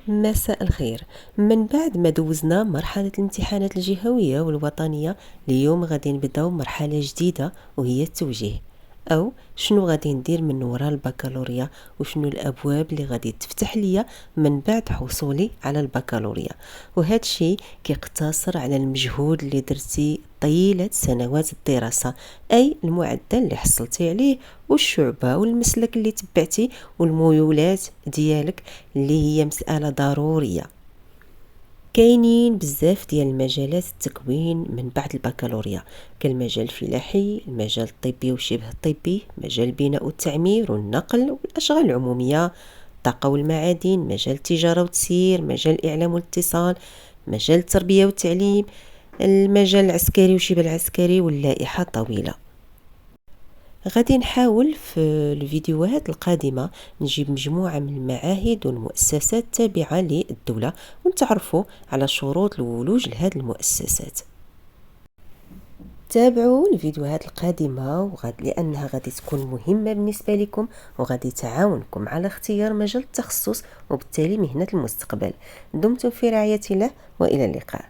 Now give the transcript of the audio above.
مساء الخير. من بعد ما دوزنا مرحلة الامتحانات الجهوية والوطنية، اليوم غادي نبداو مرحلة جديدة وهي التوجيه، أو شنو غادي ندير من وراء البكالوريا وشنو الأبواب اللي غادي تفتح ليا من بعد حصولي على البكالوريا. وهذا الشيء كيقتصر على المجهود اللي درتي طيلة سنوات الدراسة، أي المعدل اللي حصلتي عليه والشعبة والمسلك اللي تبعتي والميولات ديالك اللي هي مسألة ضرورية. كاينين بزاف ديال المجالات التكوين من بعد البكالوريا، كالمجال الفلاحي، المجال الطبي وشبه الطبي، مجال البناء والتعمير والنقل والأشغال العمومية، الطاقة والمعادن، مجال التجارة والتسيير، مجال الإعلام والاتصال، مجال التربية والتعليم، المجال العسكري وشبه العسكري، واللائحة طويلة. غادي نحاول في الفيديوهات القادمة نجيب مجموعة من المعاهد والمؤسسات التابعة للدولة ونتعرفوا على شروط الولوج لهذه المؤسسات. تابعوا الفيديوهات القادمة لأنها غادي تكون مهمة بالنسبة لكم وغادي تعاونكم على اختيار مجال التخصص وبالتالي مهنة المستقبل. دمتم في رعاية الله وإلى اللقاء.